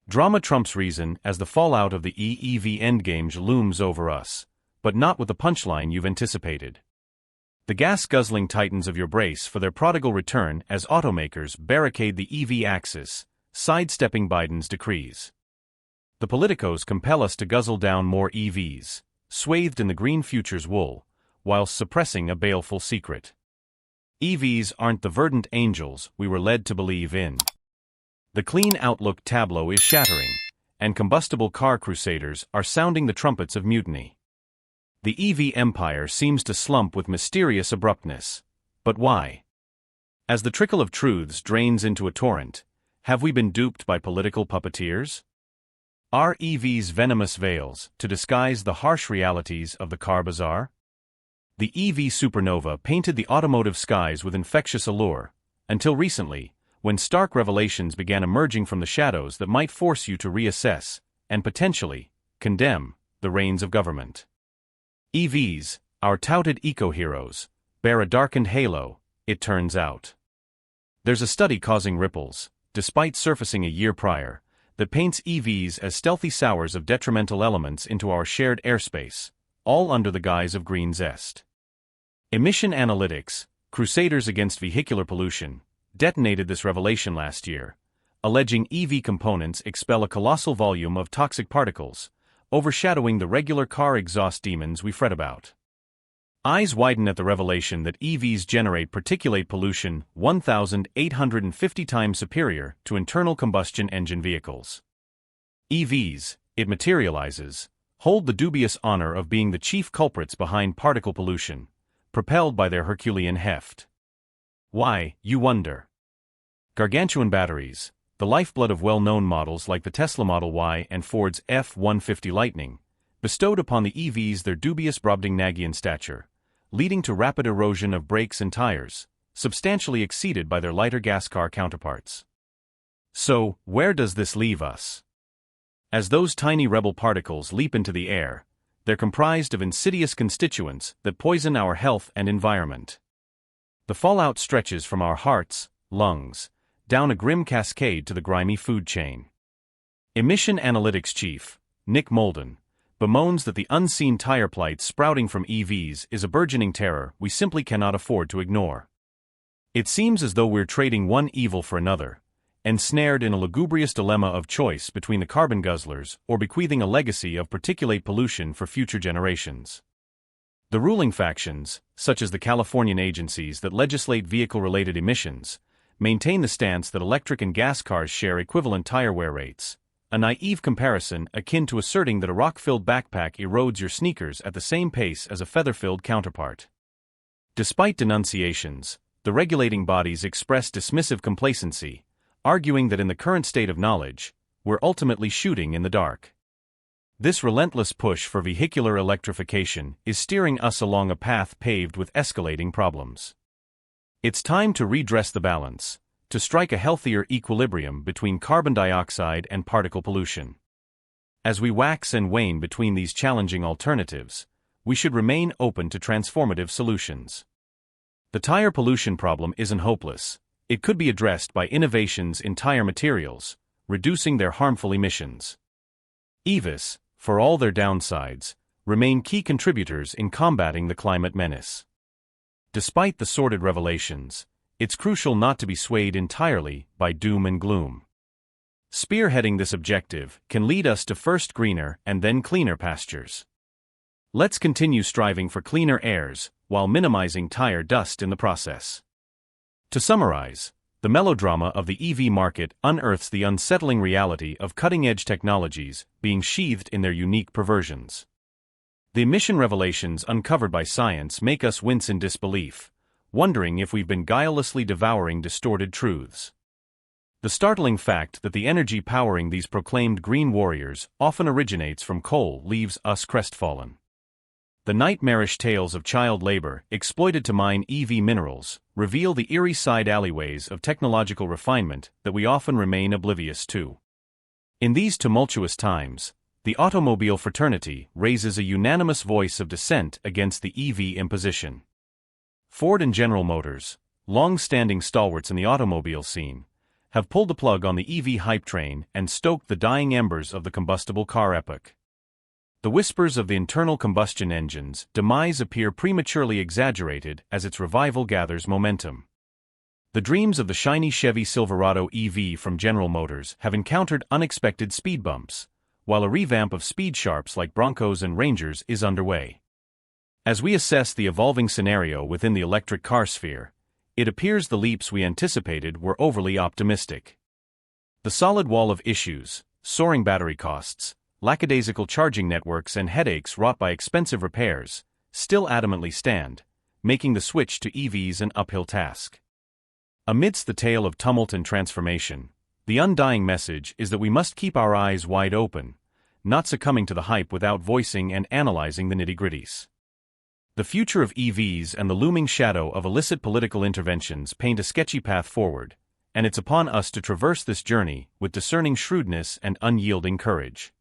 Drama trumps reason as the fallout of the EV endgame looms over us, but not with the punchline you've anticipated. The gas-guzzling titans of your brace for their prodigal return as automakers barricade the EV axis, sidestepping Biden's decrees. The politicos compel us to guzzle down more EVs, swathed in the green future's wool, whilst suppressing a baleful secret. EVs aren't the verdant angels we were led to believe in. The clean outlook tableau is shattering, and combustible car crusaders are sounding the trumpets of mutiny. The EV empire seems to slump with mysterious abruptness. But why? As the trickle of truths drains into a torrent, have we been duped by political puppeteers? Are EVs venomous veils to disguise the harsh realities of the car bazaar? The EV supernova painted the automotive skies with infectious allure, until recently, when stark revelations began emerging from the shadows that might force you to reassess, and potentially, condemn, the reins of government. EVs, our touted eco-heroes, bear a darkened halo, it turns out. There's a study causing ripples, despite surfacing a year prior, that paints EVs as stealthy sowers of detrimental elements into our shared airspace, all under the guise of green zest. Emission Analytics, crusaders against vehicular pollution, detonated this revelation last year, alleging EV components expel a colossal volume of toxic particles, overshadowing the regular car exhaust demons we fret about. Eyes widen at the revelation that EVs generate particulate pollution 1,850 times superior to internal combustion engine vehicles. EVs, it materializes, hold the dubious honor of being the chief culprits behind particle pollution, propelled by their Herculean heft. Why, you wonder? Gargantuan batteries, the lifeblood of well-known models like the Tesla Model Y and Ford's F-150 Lightning, bestowed upon the EVs their dubious Brobdingnagian stature, leading to rapid erosion of brakes and tires, substantially exceeded by their lighter gas car counterparts. So, where does this leave us? As those tiny rebel particles leap into the air, they're comprised of insidious constituents that poison our health and environment. The fallout stretches from our hearts, lungs, down a grim cascade to the grimy food chain. Emission Analytics Chief, Nick Molden, bemoans that the unseen tire plight sprouting from EVs is a burgeoning terror we simply cannot afford to ignore. It seems as though we're trading one evil for another, ensnared in a lugubrious dilemma of choice between the carbon guzzlers or bequeathing a legacy of particulate pollution for future generations. The ruling factions, such as the Californian agencies that legislate vehicle-related emissions, maintain the stance that electric and gas cars share equivalent tire wear rates, a naive comparison akin to asserting that a rock-filled backpack erodes your sneakers at the same pace as a feather-filled counterpart. Despite denunciations, the regulating bodies express dismissive complacency, arguing that in the current state of knowledge, we're ultimately shooting in the dark. This relentless push for vehicular electrification is steering us along a path paved with escalating problems. It's time to redress the balance, to strike a healthier equilibrium between carbon dioxide and particle pollution. As we wax and wane between these challenging alternatives, we should remain open to transformative solutions. The tire pollution problem isn't hopeless. It could be addressed by innovations in tire materials, reducing their harmful emissions. EVs, for all their downsides, remain key contributors in combating the climate menace. Despite the sordid revelations, it's crucial not to be swayed entirely by doom and gloom. Spearheading this objective can lead us to first greener and then cleaner pastures. Let's continue striving for cleaner airs while minimizing tire dust in the process. To summarize, the melodrama of the EV market unearths the unsettling reality of cutting-edge technologies being sheathed in their unique perversions. The emission revelations uncovered by science make us wince in disbelief, wondering if we've been guilelessly devouring distorted truths. The startling fact that the energy powering these proclaimed green warriors often originates from coal leaves us crestfallen. The nightmarish tales of child labor exploited to mine EV minerals reveal the eerie side alleyways of technological refinement that we often remain oblivious to. In these tumultuous times, the automobile fraternity raises a unanimous voice of dissent against the EV imposition. Ford and General Motors, long-standing stalwarts in the automobile scene, have pulled the plug on the EV hype train and stoked the dying embers of the combustible car epoch. The whispers of the internal combustion engine's demise appear prematurely exaggerated as its revival gathers momentum. The dreams of the shiny Chevy Silverado EV from General Motors have encountered unexpected speed bumps, while a revamp of speed sharps like Broncos and Rangers is underway. As we assess the evolving scenario within the electric car sphere, it appears the leaps we anticipated were overly optimistic. The solid wall of issues, soaring battery costs, lackadaisical charging networks and headaches wrought by expensive repairs, still adamantly stand, making the switch to EVs an uphill task. Amidst the tale of tumult and transformation, the undying message is that we must keep our eyes wide open, not succumbing to the hype without voicing and analyzing the nitty-gritties. The future of EVs and the looming shadow of illicit political interventions paint a sketchy path forward, and it's upon us to traverse this journey with discerning shrewdness and unyielding courage.